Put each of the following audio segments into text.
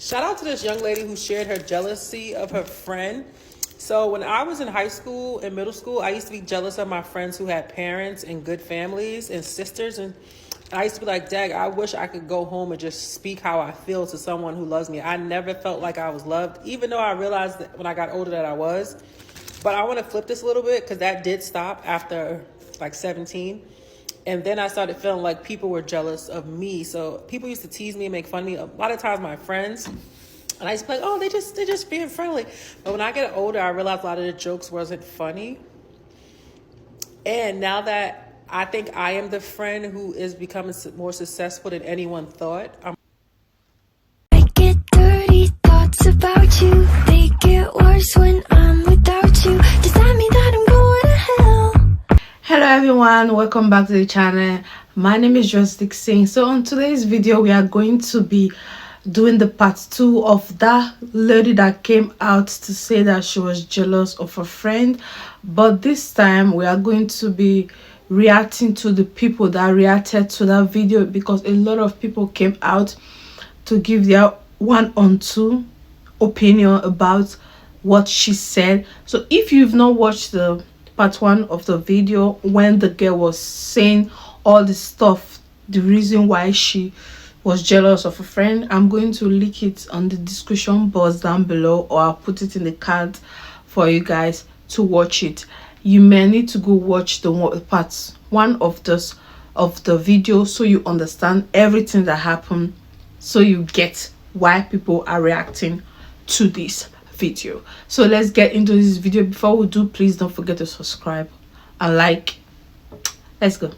Shout out to this young lady who shared her jealousy of her friend. So when I was in high school and middle school, I used to be jealous of my friends who had parents and good families and sisters. And I used to be like, Dag, I wish I could go home and just speak how I feel to someone who loves me. I never felt like I was loved, even though I realized that when I got older that I was. But I want to flip this a little bit because that did stop after like 17. And then I started feeling like people were jealous of me. So people used to tease me and make fun of me. A lot of times my friends, and I used to be like, oh, they're just being friendly. But when I get older, I realized a lot of the jokes wasn't funny. And now that I think I am the friend who is becoming more successful than anyone thought, I get dirty thoughts about you. They get worse when I'm without you. Does that mean that I'm going to hell? Hello everyone, welcome back to the channel. My name is Joystick Singh. So on today's video we are going to be doing the part 2 of that lady that came out to say that she was jealous of a friend, but this time we are going to be reacting to the people that reacted to that video, because a lot of people came out to give their 1-on-2 opinion about what she said. So if you've not watched the part 1 of the video when the girl was saying all the stuff, the reason why she was jealous of a friend, I'm going to link it on the description box down below, or I'll put it in the card for you guys to watch it. You may need to go watch the part 1 of the video so you understand everything that happened, so you get why people are reacting to this video. So let's get into this video. Before we do, please don't forget to subscribe and like. Let's go.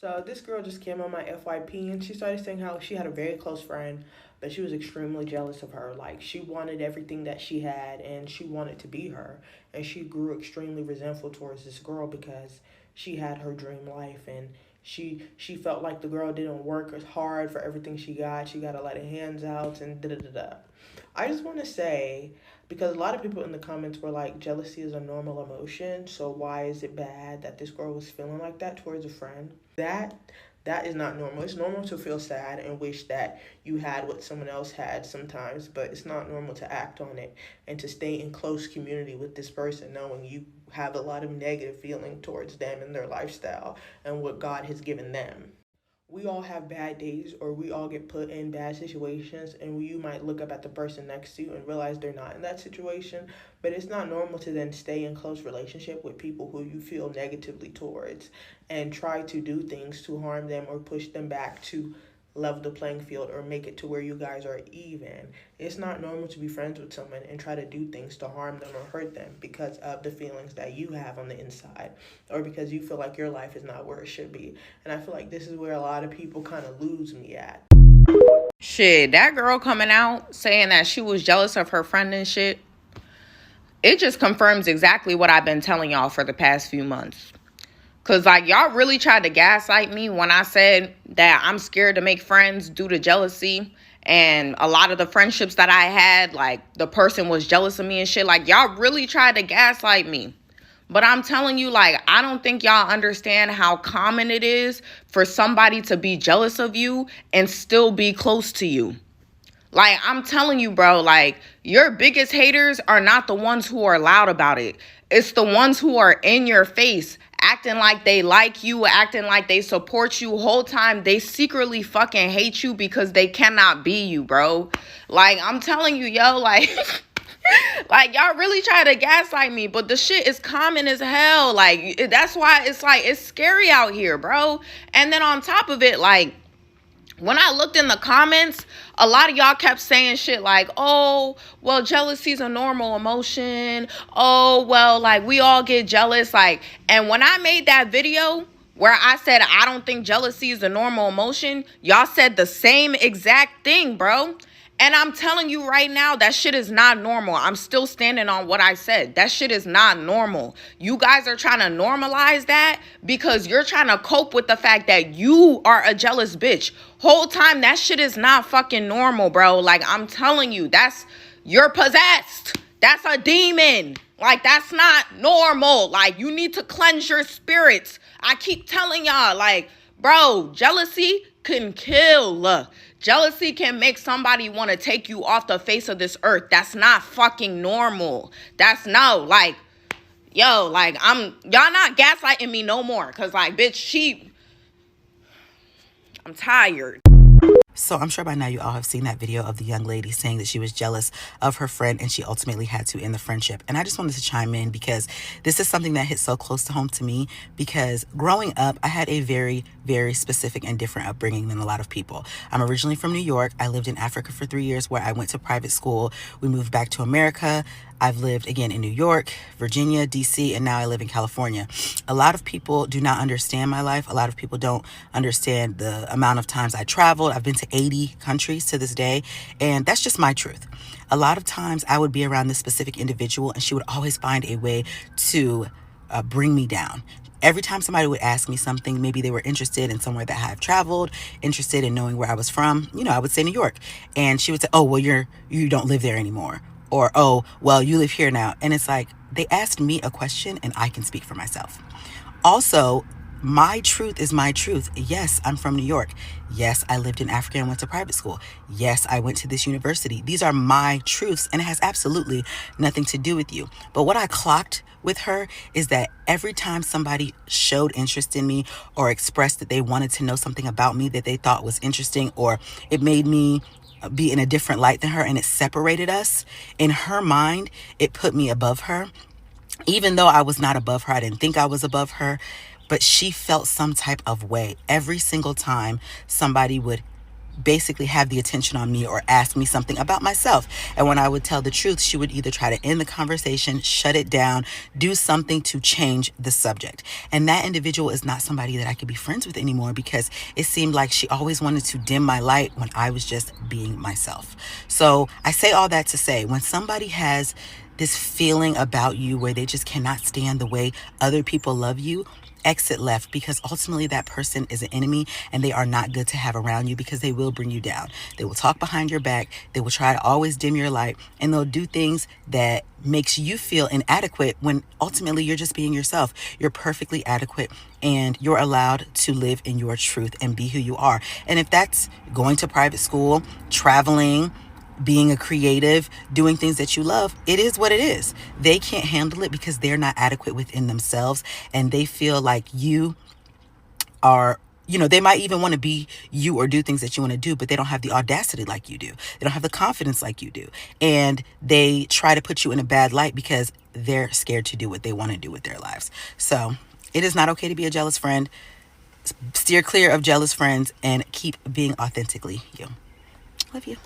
So this girl just came on my FYP and she started saying how she had a very close friend, but she was extremely jealous of her. Like, she wanted everything that she had and she wanted to be her. And she grew extremely resentful towards this girl because she had her dream life, and she felt like the girl didn't work as hard for everything she got. She got a lot of handouts and da-da-da-da. I just want to say, because a lot of people in the comments were like, jealousy is a normal emotion, so why is it bad that this girl was feeling like that towards a friend? That is not normal. It's normal to feel sad and wish that you had what someone else had sometimes, but it's not normal to act on it and to stay in close community with this person knowing you have a lot of negative feeling towards them and their lifestyle and what God has given them. We all have bad days, or we all get put in bad situations, and you might look up at the person next to you and realize they're not in that situation. But it's not normal to then stay in close relationship with people who you feel negatively towards and try to do things to harm them or push them back to level the playing field or make it to where you guys are even. It's not normal to be friends with someone and try to do things to harm them or hurt them because of the feelings that you have on the inside, or because you feel like your life is not where it should be. And I feel like this is where a lot of people kind of lose me at. Shit, that girl coming out saying that she was jealous of her friend and shit, it just confirms exactly what I've been telling y'all for the past few months. Because, like, y'all really tried to gaslight me when I said that I'm scared to make friends due to jealousy. And a lot of the friendships that I had, like, the person was jealous of me and shit. Like, y'all really tried to gaslight me. But I'm telling you, like, I don't think y'all understand how common it is for somebody to be jealous of you and still be close to you. Like, I'm telling you, bro, like, your biggest haters are not the ones who are loud about it. It's the ones who are in your face, acting like they like you, acting like they support you. Whole time, they secretly fucking hate you because they cannot be you, bro. Like, I'm telling you, yo, like, like, y'all really try to gaslight me, but the shit is common as hell. Like, that's why it's, like, it's scary out here, bro. And then on top of it, like, when I looked in the comments, a lot of y'all kept saying shit like, oh, well, jealousy is a normal emotion. Oh, well, like, we all get jealous. Like, and when I made that video where I said I don't think jealousy is a normal emotion, y'all said the same exact thing, bro. And I'm telling you right now, that shit is not normal. I'm still standing on what I said. That shit is not normal. You guys are trying to normalize that because you're trying to cope with the fact that you are a jealous bitch. Whole time, that shit is not fucking normal, bro. Like, I'm telling you, you're possessed. That's a demon. Like, that's not normal. Like, you need to cleanse your spirits. I keep telling y'all, like, bro, jealousy can kill. Jealousy can make somebody want to take you off the face of this earth. That's not fucking normal. That's no, like, yo, like, y'all not gaslighting me no more. Cause like, bitch, I'm tired. So I'm sure by now you all have seen that video of the young lady saying that she was jealous of her friend and she ultimately had to end the friendship. And I just wanted to chime in because this is something that hits so close to home to me, because growing up, I had a very, very specific and different upbringing than a lot of people. I'm originally from New York. I lived in Africa for 3 years where I went to private school. We moved back to America. I've lived again in New York, Virginia, DC, and now I live in California. A lot of people do not understand my life. A lot of people don't understand the amount of times I traveled. I've been to 80 countries to this day, and that's just my truth. A lot of times I would be around this specific individual and she would always find a way to bring me down. Every time somebody would ask me something, maybe they were interested in somewhere that I've traveled, interested in knowing where I was from, I would say New York. And she would say, oh, well, you don't live there anymore. Or, oh, well, you live here now. And it's like, they asked me a question and I can speak for myself. Also, my truth is my truth. Yes, I'm from New York. Yes, I lived in Africa and went to private school. Yes, I went to this university. These are my truths and it has absolutely nothing to do with you. But what I clocked with her is that every time somebody showed interest in me or expressed that they wanted to know something about me that they thought was interesting, or it made me be in a different light than her and it separated us, in her mind, it put me above her. Even though I was not above her, I didn't think I was above her, but she felt some type of way every single time somebody would basically have the attention on me or ask me something about myself. And when I would tell the truth, she would either try to end the conversation, shut it down, do something to change the subject. And that individual is not somebody that I could be friends with anymore, because it seemed like she always wanted to dim my light when I was just being myself. So I say all that to say, when somebody has this feeling about you where they just cannot stand the way other people love you, exit left, because ultimately that person is an enemy and they are not good to have around you, because they will bring you down. They will talk behind your back. They will try to always dim your light, and they'll do things that makes you feel inadequate when ultimately you're just being yourself. You're perfectly adequate and you're allowed to live in your truth and be who you are. And if that's going to private school, traveling, being a creative, doing things that you love, it is what it is. They can't handle it because they're not adequate within themselves, and they feel like you are, they might even want to be you or do things that you want to do, but they don't have the audacity like you do. They don't have the confidence like you do. And they try to put you in a bad light because they're scared to do what they want to do with their lives. So it is not okay to be a jealous friend. Steer clear of jealous friends and keep being authentically you. Love you.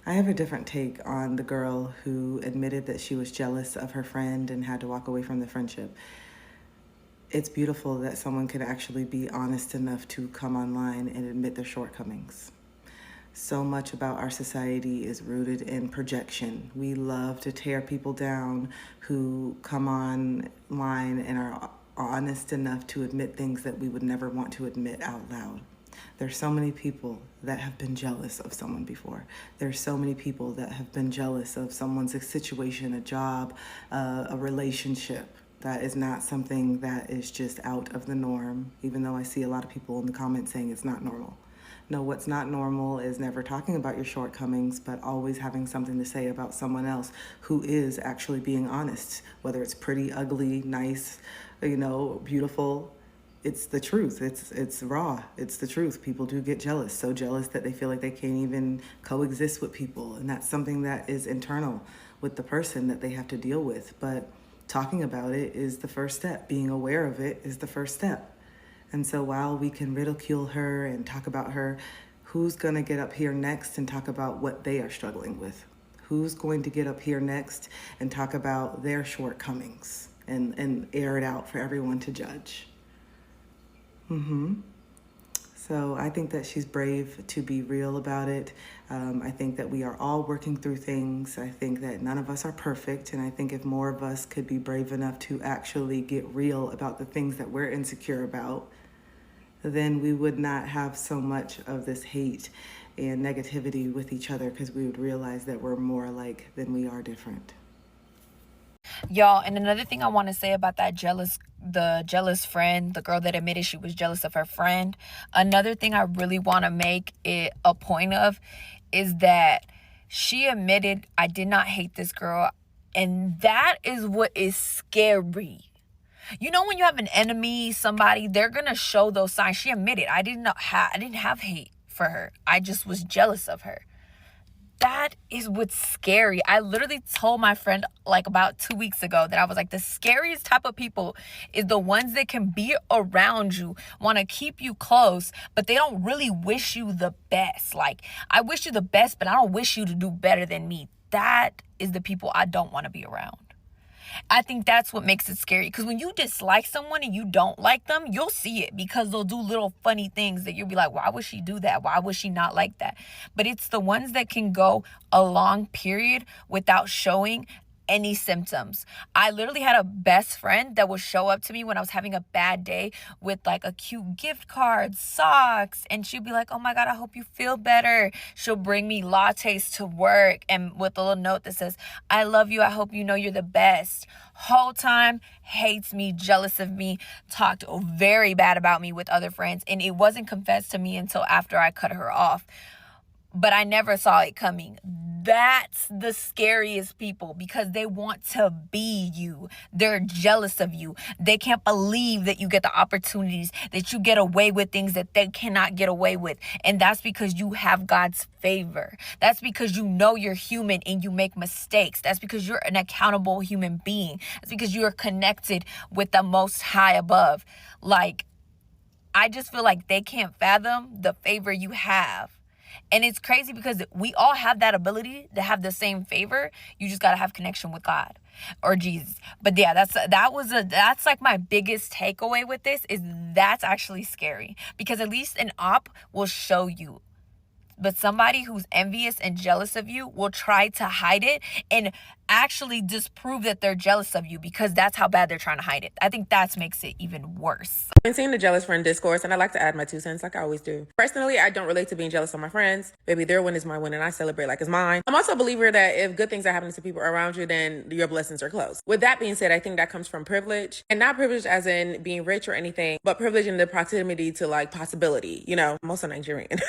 I have a different take on the girl who admitted that she was jealous of her friend and had to walk away from the friendship. It's beautiful that someone can actually be honest enough to come online and admit their shortcomings. So much about our society is rooted in projection. We love to tear people down who come online and are honest enough to admit things that we would never want to admit out loud. There's so many people that have been jealous of someone before. There's so many people that have been jealous of someone's situation, a job, a relationship. That is not something that is just out of the norm, even though I see a lot of people in the comments saying it's not normal. No, what's not normal is never talking about your shortcomings, but always having something to say about someone else who is actually being honest, whether it's pretty, ugly, nice, beautiful. It's the truth. It's raw. It's the truth. People do get jealous, so jealous that they feel like they can't even coexist with people. And that's something that is internal with the person that they have to deal with. But talking about it is the first step. Being aware of it is the first step. And so while we can ridicule her and talk about her, who's going to get up here next and talk about what they are struggling with? Who's going to get up here next and talk about their shortcomings and air it out for everyone to judge? So I think that she's brave to be real about it. I think that we are all working through things. I think that none of us are perfect. And I think if more of us could be brave enough to actually get real about the things that we're insecure about, then we would not have so much of this hate and negativity with each other, because we would realize that we're more alike than we are different. Y'all, and another thing I want to say about the jealous friend, the girl that admitted she was jealous of her friend, another thing I really want to make it a point of is that she admitted, I did not hate this girl, and that is what is scary. You know, when you have an enemy, somebody, they're gonna show those signs. She admitted, I didn't have hate for her, I just was jealous of her. That is what's scary. I literally told my friend like about 2 weeks ago that I was like, the scariest type of people is the ones that can be around you, want to keep you close, but they don't really wish you the best. Like, I wish you the best, but I don't wish you to do better than me. That is the people I don't want to be around. I think that's what makes it scary, because when you dislike someone and you don't like them, you'll see it, because they'll do little funny things that you'll be like, why would she do that? Why would she not like that? But it's the ones that can go a long period without showing any symptoms. I literally had a best friend that would show up to me when I was having a bad day with like a cute gift card, socks, and she'd be like, oh my God, I hope you feel better. She'll bring me lattes to work and with a little note that says, I love you, I hope you know you're the best. Whole time hates me, jealous of me, talked very bad about me with other friends, and it wasn't confessed to me until after I cut her off. But I never saw it coming. That's the scariest people, because they want to be you. They're jealous of you. They can't believe that you get the opportunities, that you get away with things that they cannot get away with. And that's because you have God's favor. That's because you know you're human and you make mistakes. That's because you're an accountable human being. That's because you are connected with the Most High above. Like, I just feel like they can't fathom the favor you have. And it's crazy because we all have that ability to have the same favor. You just got to have connection with God or Jesus. But yeah, that's like my biggest takeaway with this, is that's actually scary, because at least an op will show you. But somebody who's envious and jealous of you will try to hide it and actually disprove that they're jealous of you, because that's how bad they're trying to hide it. I think that makes it even worse. I've been seeing the jealous friend discourse, and I like to add my 2 cents like I always do. Personally, I don't relate to being jealous of my friends. Baby, their win is my win, and I celebrate like it's mine. I'm also a believer that if good things are happening to people around you, then your blessings are close. With that being said, I think that comes from privilege, and not privilege as in being rich or anything, but privilege in the proximity to like possibility. You know, I'm also Nigerian.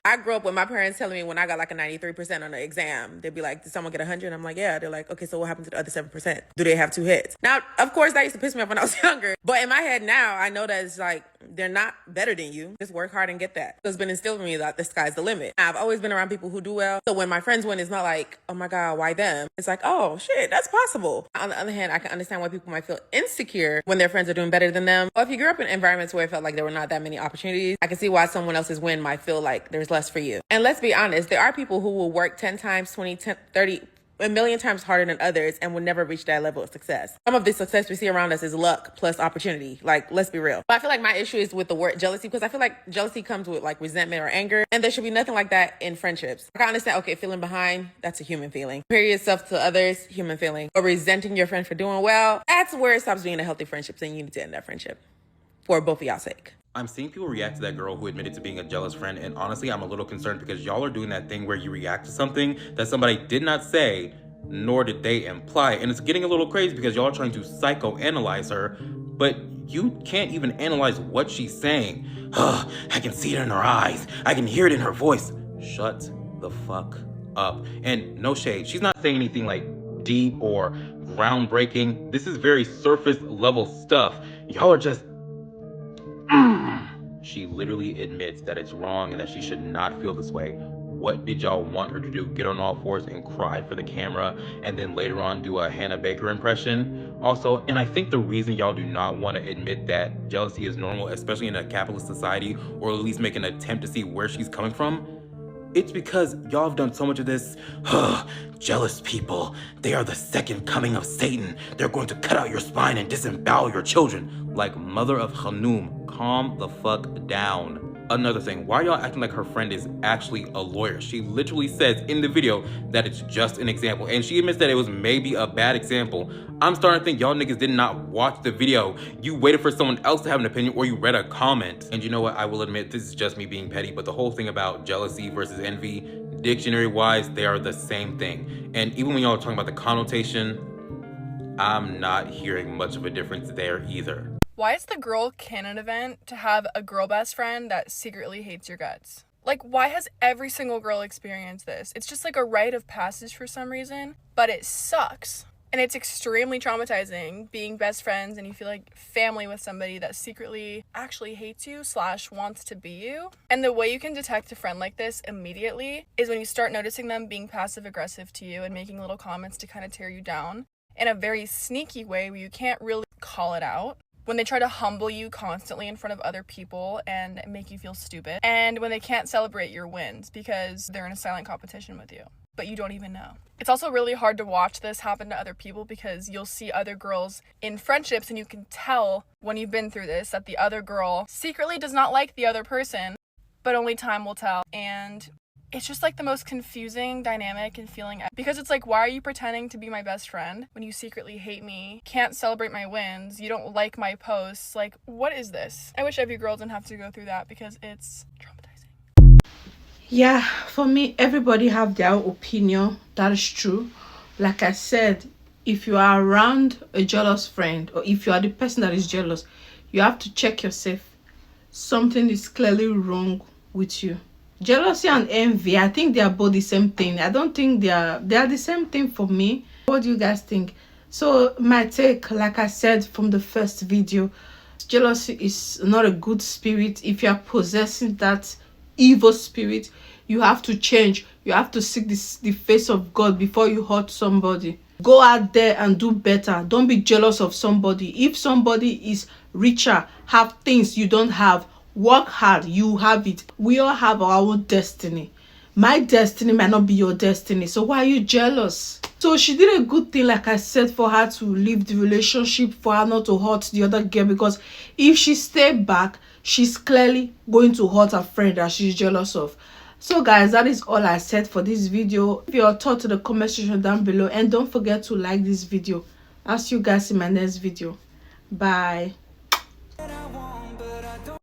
I grew up with my parents telling me when I got like a 93% on an exam, they'd be like, did someone get 100? I'm like, yeah. They're like, okay, so what happened to the other 7%? Do they have 2 hits? Now, of course, that used to piss me off when I was younger. But in my head now, I know that it's like, they're not better than you. Just work hard and get that. It's been instilled in me that the sky's the limit. I've always been around people who do well. So when my friends win, it's not like, oh my God, why them? It's like, oh shit, that's possible. On the other hand, I can understand why people might feel insecure when their friends are doing better than them. Or if you grew up in environments where it felt like there were not that many opportunities, I can see why someone else's win might feel like there's less for you. And let's be honest, there are people who will work 10 times, 20, 10, 30, a million times harder than others and will never reach that level of success. Some of the success we see around us is luck plus opportunity. Like, let's be real. But I feel like my issue is with the word jealousy, because I feel like jealousy comes with like resentment or anger, and there should be nothing like that in friendships. Like, I understand, okay, feeling behind, that's a human feeling. Compare yourself to others, human feeling. Or resenting your friend for doing well, that's where it stops being a healthy friendship, and you need to end that friendship for both of y'all's sake. I'm seeing people react to that girl who admitted to being a jealous friend, and honestly, I'm a little concerned, because y'all are doing that thing where you react to something that somebody did not say, nor did they imply. And it's getting a little crazy because y'all are trying to psychoanalyze her, but you can't even analyze what she's saying. I can see it in her eyes. I can hear it in her voice. Shut the fuck up. And no shade, she's not saying anything like deep or groundbreaking. This is very surface level stuff. Y'all are just... She literally admits that it's wrong and that she should not feel this way. What did y'all want her to do? Get on all fours and cry for the camera and then later on do a Hannah Baker impression? Also, and I think the reason y'all do not want to admit that jealousy is normal, especially in a capitalist society, or at least make an attempt to see where she's coming from, it's because y'all have done so much of this. Jealous people, they are the second coming of Satan. They're going to cut out your spine and disembowel your children. Like, mother of Hanum, calm the fuck down. Another thing, why are y'all acting like her friend is actually a lawyer? She literally says in the video that it's just an example, and she admits that it was maybe a bad example. I'm starting to think y'all niggas did not watch the video. You waited for someone else to have an opinion, or you read a comment. And you know what, I will admit, this is just me being petty, but the whole thing about jealousy versus envy, dictionary wise, they are the same thing. And even when y'all are talking about the connotation, I'm not hearing much of a difference there either. Why is the girl canon event to have a girl best friend that secretly hates your guts? Like, why has every single girl experienced this? It's just like a rite of passage for some reason, but it sucks. And it's extremely traumatizing being best friends and you feel like family with somebody that secretly actually hates you / wants to be you. And the way you can detect a friend like this immediately is when you start noticing them being passive aggressive to you and making little comments to kind of tear you down in a very sneaky way where you can't really call it out. When they try to humble you constantly in front of other people and make you feel stupid. And when they can't celebrate your wins because they're in a silent competition with you, but you don't even know. It's also really hard to watch this happen to other people because you'll see other girls in friendships and you can tell when you've been through this that the other girl secretly does not like the other person, but only time will tell. And it's just like the most confusing dynamic and feeling because it's like, why are you pretending to be my best friend when you secretly hate me, can't celebrate my wins, you don't like my posts? Like, what is this? I wish every girl didn't have to go through that because it's traumatizing. Yeah, for me, everybody have their own opinion. That is true. Like I said, if you are around a jealous friend or if you are the person that is jealous, you have to check yourself. Something is clearly wrong with you. Jealousy and envy, I think they are both the same thing. I don't think they are the same thing for me. What do you guys think? So my take, like I said from the first video, jealousy is not a good spirit. If you are possessing that evil spirit, you have to change. You have to seek the face of God before you hurt somebody. Go out there and do better. Don't be jealous of somebody. If somebody is richer, have things you don't have, work hard, you have it. We all have our own destiny. My destiny might not be your destiny, so why are you jealous? So she did a good thing, like I said, for her to leave the relationship, for her not to hurt the other girl, because if she stayed back, she's clearly going to hurt her friend that she's jealous of. So guys, that is all I said for this video. Leave your thoughts in the comment section down below and don't forget to like this video. I'll see you guys in my next video. Bye.